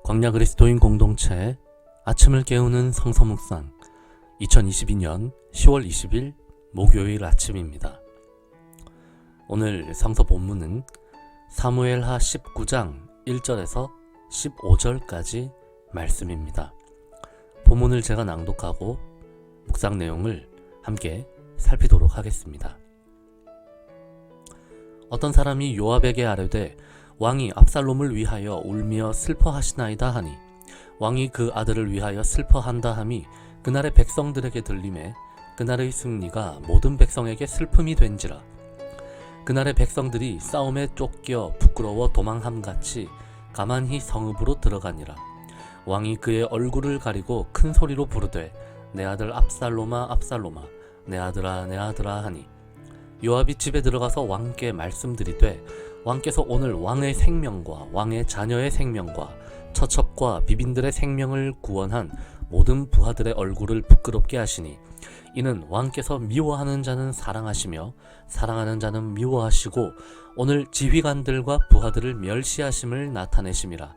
광야 그리스도인 공동체 아침을 깨우는 성서 묵상 2022년 10월 20일 목요일 아침입니다. 오늘 성서 본문은 사무엘하 19장 1절에서 15절까지 말씀입니다. 본문을 제가 낭독하고 묵상 내용을 함께 살피도록 하겠습니다. 어떤 사람이 요압에게 아뢰되 왕이 압살롬을 위하여 울며 슬퍼하시나이다 하니 왕이 그 아들을 위하여 슬퍼한다 함이 그날의 백성들에게 들림에 그날의 승리가 모든 백성에게 슬픔이 된지라. 그날의 백성들이 싸움에 쫓겨 부끄러워 도망함같이 가만히 성읍으로 들어가니라. 왕이 그의 얼굴을 가리고 큰 소리로 부르되 내 아들 압살롬아 압살롬아 내 아들아 내 아들아 하니 요압이 집에 들어가서 왕께 말씀드리되 왕께서 오늘 왕의 생명과 왕의 자녀의 생명과 처첩과 비빈들의 생명을 구원한 모든 부하들의 얼굴을 부끄럽게 하시니 이는 왕께서 미워하는 자는 사랑하시며 사랑하는 자는 미워하시고 오늘 지휘관들과 부하들을 멸시하심을 나타내심이라.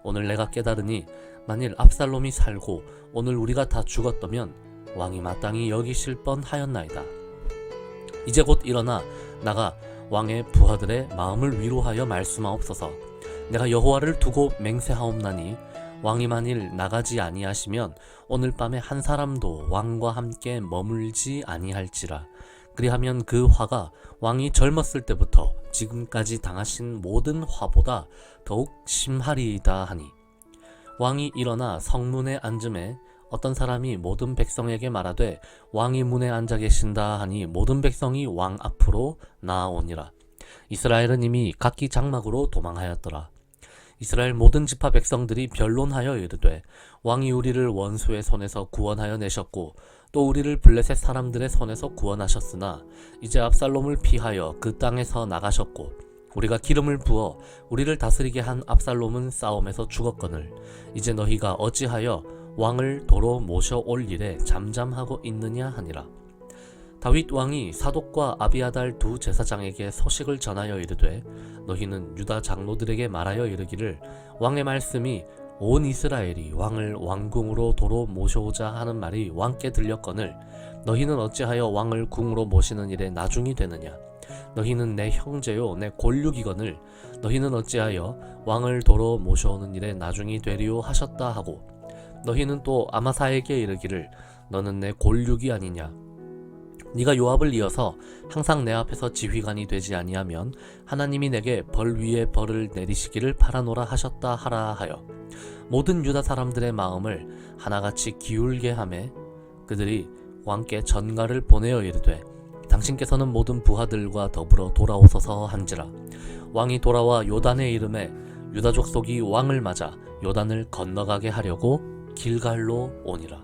오늘 내가 깨달으니 만일 압살롬이 살고 오늘 우리가 다 죽었다면 왕이 마땅히 여기실 뻔하였나이다. 이제 곧 일어나 나가 왕의 부하들의 마음을 위로하여 말씀하옵소서. 내가 여호와를 두고 맹세하옵나니 왕이 만일 나가지 아니하시면 오늘 밤에 한 사람도 왕과 함께 머물지 아니할지라. 그리하면 그 화가 왕이 젊었을 때부터 지금까지 당하신 모든 화보다 더욱 심하리이다 하니 왕이 일어나 성문에 앉음에 어떤 사람이 모든 백성에게 말하되 왕이 문에 앉아 계신다 하니 모든 백성이 왕 앞으로 나아오니라. 이스라엘은 이미 각기 장막으로 도망하였더라. 이스라엘 모든 지파 백성들이 변론하여 이르되 왕이 우리를 원수의 손에서 구원하여 내셨고 또 우리를 블레셋 사람들의 손에서 구원하셨으나 이제 압살롬을 피하여 그 땅에서 나가셨고 우리가 기름을 부어 우리를 다스리게 한 압살롬은 싸움에서 죽었거늘 이제 너희가 어찌하여 왕을 도로 모셔올 일에 잠잠하고 있느냐 하니라. 다윗 왕이 사독과 아비아달 두 제사장에게 소식을 전하여 이르되 너희는 유다 장로들에게 말하여 이르기를 왕의 말씀이 온 이스라엘이 왕을 왕궁으로 도로 모셔오자 하는 말이 왕께 들렸거늘 너희는 어찌하여 왕을 궁으로 모시는 일에 나중이 되느냐. 너희는 내 형제요 내 골육이거늘 너희는 어찌하여 왕을 도로 모셔오는 일에 나중이 되리오 하셨다 하고 너희는 또 아마사에게 이르기를 너는 내 골육이 아니냐. 네가 요압을 이어서 항상 내 앞에서 지휘관이 되지 아니하면 하나님이 내게 벌 위에 벌을 내리시기를 바라노라 하셨다 하라 하여 모든 유다 사람들의 마음을 하나같이 기울게 하매 그들이 왕께 전가를 보내어 이르되 당신께서는 모든 부하들과 더불어 돌아오소서 한지라. 왕이 돌아와 요단에 이름에 유다 족속이 왕을 맞아 요단을 건너가게 하려고 길갈로 오니라.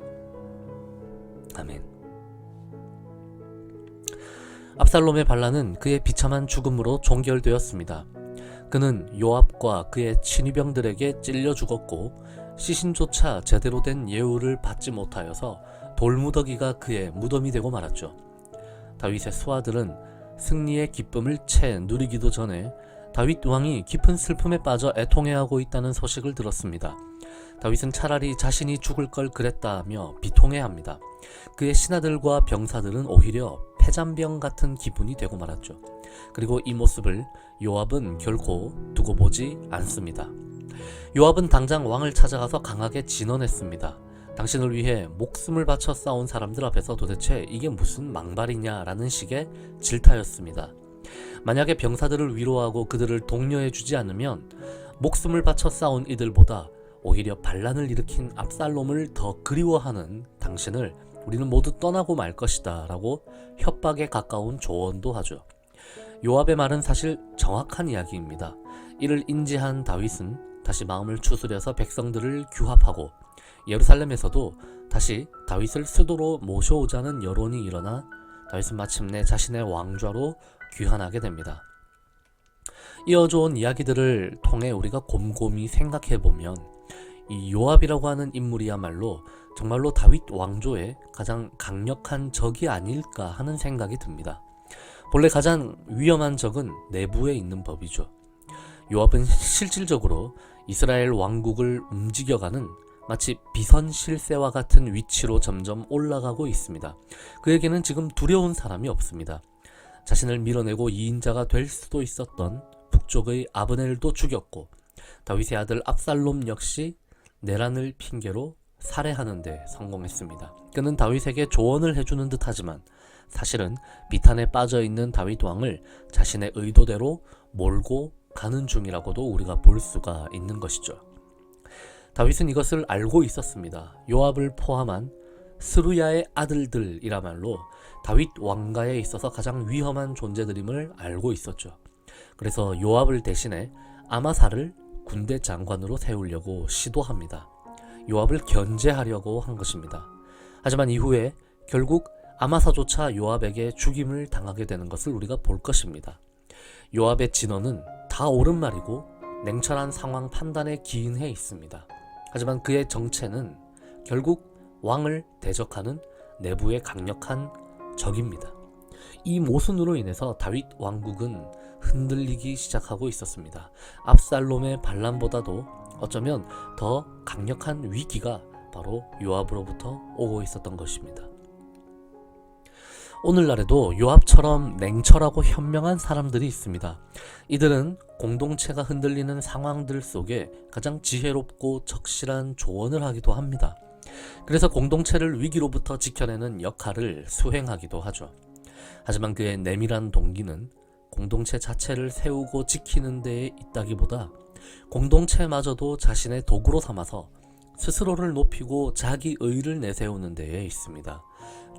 아멘. 압살롬의 반란은 그의 비참한 죽음으로 종결되었습니다. 그는 요압과 그의 친위병들에게 찔려 죽었고 시신조차 제대로 된 예우를 받지 못하여서 돌무더기가 그의 무덤이 되고 말았죠. 다윗의 수하들은 승리의 기쁨을 채 누리기도 전에 다윗 왕이 깊은 슬픔에 빠져 애통해하고 있다는 소식을 들었습니다. 다윗은 차라리 자신이 죽을 걸 그랬다며 비통해합니다. 그의 신하들과 병사들은 오히려 폐잔병 같은 기분이 되고 말았죠. 그리고 이 모습을 요압은 결코 두고 보지 않습니다. 요압은 당장 왕을 찾아가서 강하게 진언했습니다. 당신을 위해 목숨을 바쳐 싸운 사람들 앞에서 도대체 이게 무슨 망발이냐라는 식의 질타였습니다. 만약에 병사들을 위로하고 그들을 독려해주지 않으면 목숨을 바쳐 싸운 이들보다 오히려 반란을 일으킨 압살롬을 더 그리워하는 당신을 우리는 모두 떠나고 말 것이다 라고 협박에 가까운 조언도 하죠. 요압의 말은 사실 정확한 이야기입니다. 이를 인지한 다윗은 다시 마음을 추스려서 백성들을 규합하고 예루살렘에서도 다시 다윗을 수도로 모셔오자는 여론이 일어나 다윗은 마침내 자신의 왕좌로 귀환하게 됩니다. 이어져 온 이야기들을 통해 우리가 곰곰이 생각해보면 이 요압이라고 하는 인물이야말로 정말로 다윗 왕조의 가장 강력한 적이 아닐까 하는 생각이 듭니다. 본래 가장 위험한 적은 내부에 있는 법이죠. 요압은 실질적으로 이스라엘 왕국을 움직여가는 마치 비선 실세와 같은 위치로 점점 올라가고 있습니다. 그에게는 지금 두려운 사람이 없습니다. 자신을 밀어내고 2인자가 될 수도 있었던 북쪽의 아브넬도 죽였고 다윗의 아들 압살롬 역시 내란을 핑계로 살해하는 데 성공했습니다. 그는 다윗에게 조언을 해주는 듯하지만 사실은 비탄에 빠져있는 다윗 왕을 자신의 의도대로 몰고 가는 중이라고도 우리가 볼 수가 있는 것이죠. 다윗은 이것을 알고 있었습니다. 요압을 포함한 스루야의 아들들이라말로 다윗 왕가에 있어서 가장 위험한 존재들임을 알고 있었죠. 그래서 요압을 대신해 아마사를 군대 장관으로 세우려고 시도합니다. 요압을 견제하려고 한 것입니다. 하지만 이후에 결국 아마사조차 요압에게 죽임을 당하게 되는 것을 우리가 볼 것입니다. 요압의 진언은 다 옳은 말이고 냉철한 상황 판단에 기인해 있습니다. 하지만 그의 정체는 결국 왕을 대적하는 내부의 강력한 적입니다. 이 모순으로 인해서 다윗 왕국은 흔들리기 시작하고 있었습니다. 압살롬의 반란보다도 어쩌면 더 강력한 위기가 바로 요압으로부터 오고 있었던 것입니다. 오늘날에도 요압처럼 냉철하고 현명한 사람들이 있습니다. 이들은 공동체가 흔들리는 상황들 속에 가장 지혜롭고 적실한 조언을 하기도 합니다. 그래서 공동체를 위기로부터 지켜내는 역할을 수행하기도 하죠. 하지만 그의 내밀한 동기는 공동체 자체를 세우고 지키는 데에 있다기보다 공동체마저도 자신의 도구로 삼아서 스스로를 높이고 자기 의를 내세우는 데에 있습니다.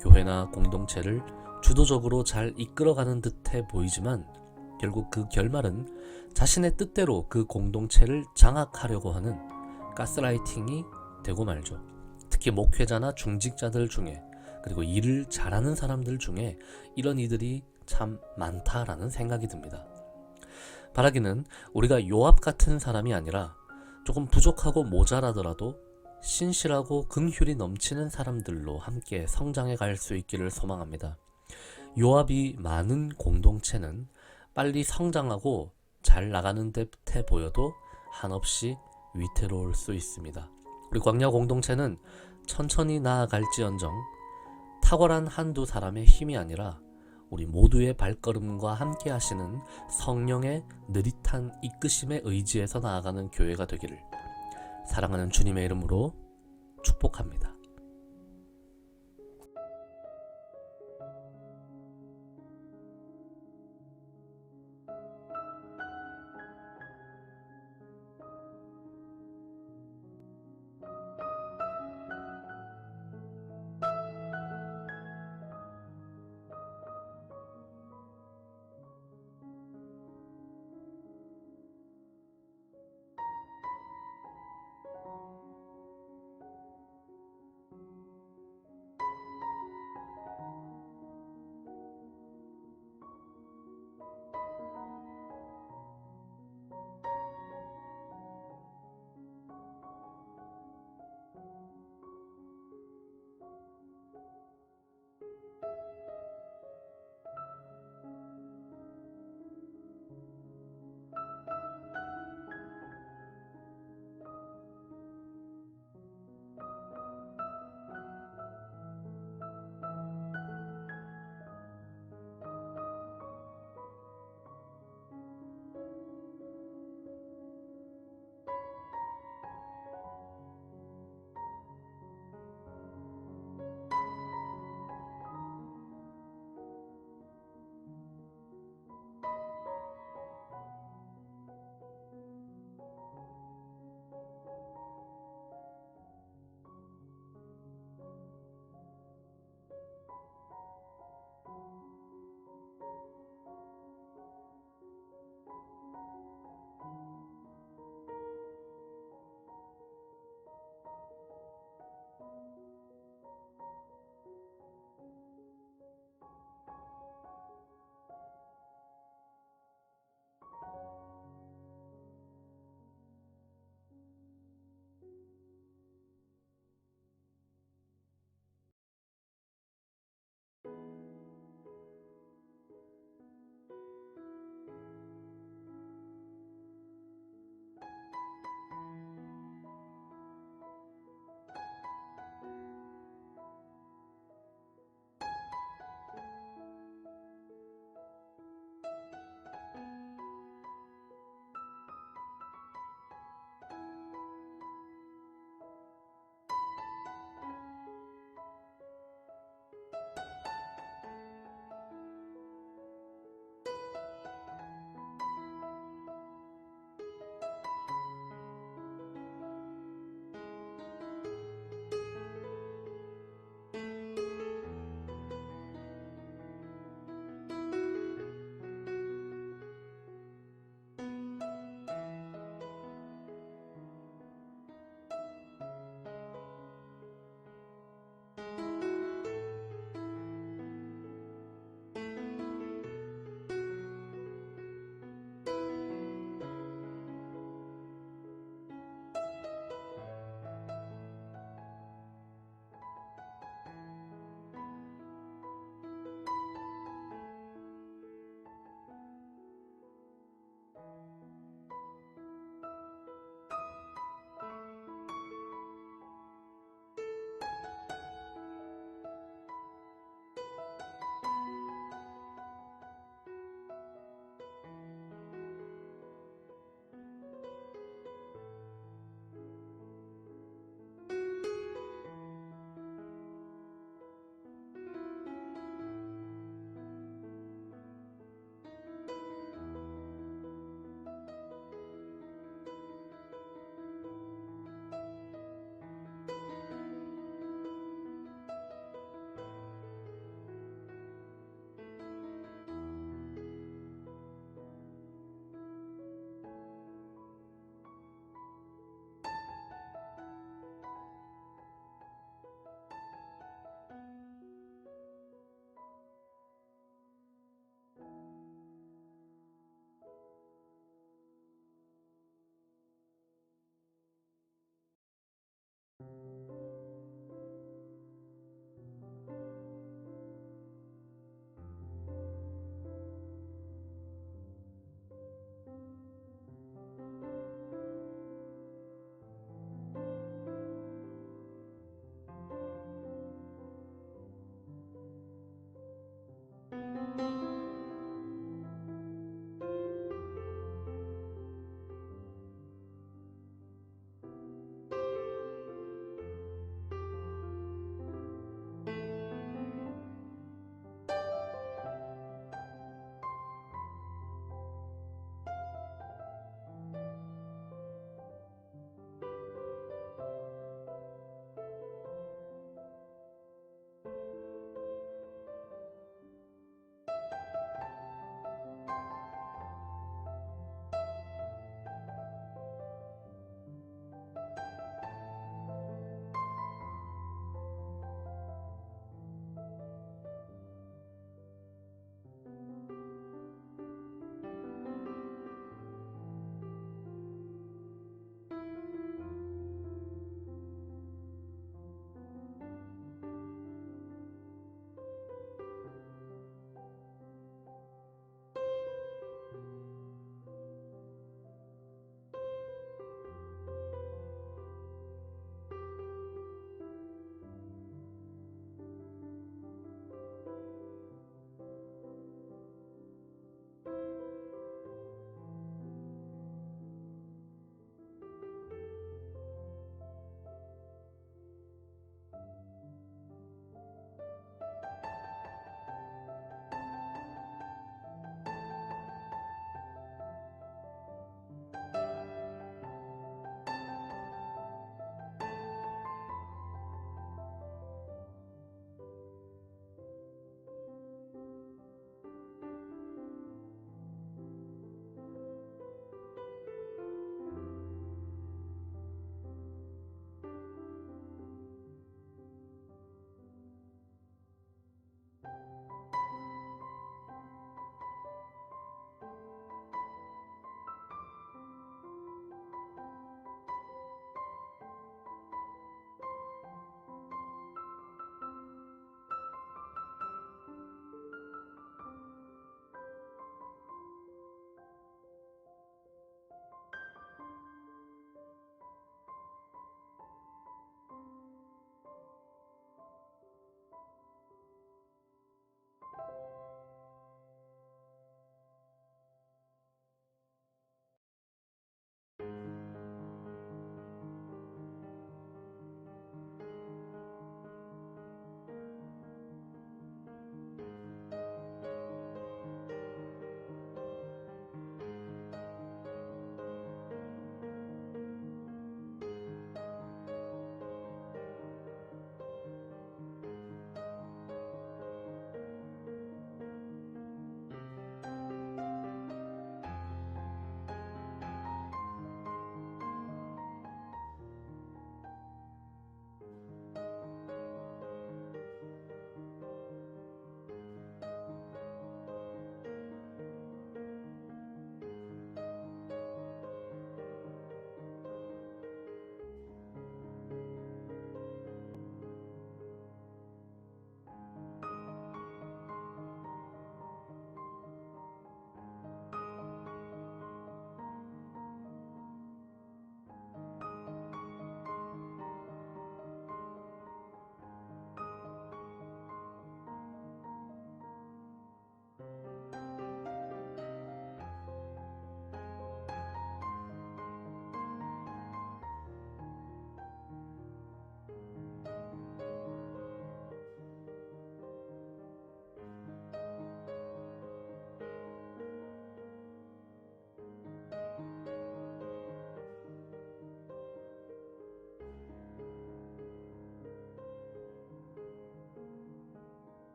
교회나 공동체를 주도적으로 잘 이끌어가는 듯해 보이지만 결국 그 결말은 자신의 뜻대로 그 공동체를 장악하려고 하는 가스라이팅이 되고 말죠. 특히 목회자나 중직자들 중에 그리고 일을 잘하는 사람들 중에 이런 이들이 참 많다라는 생각이 듭니다. 바라기는 우리가 요압 같은 사람이 아니라 조금 부족하고 모자라더라도 신실하고 긍휼이 넘치는 사람들로 함께 성장해 갈 수 있기를 소망합니다. 요압이 많은 공동체는 빨리 성장하고 잘 나가는 듯해 보여도 한없이 위태로울 수 있습니다. 우리 광야 공동체는 천천히 나아갈지언정 탁월한 한두 사람의 힘이 아니라 우리 모두의 발걸음과 함께 하시는 성령의 느릿한 이끄심에 의지해서 나아가는 교회가 되기를 사랑하는 주님의 이름으로 축복합니다.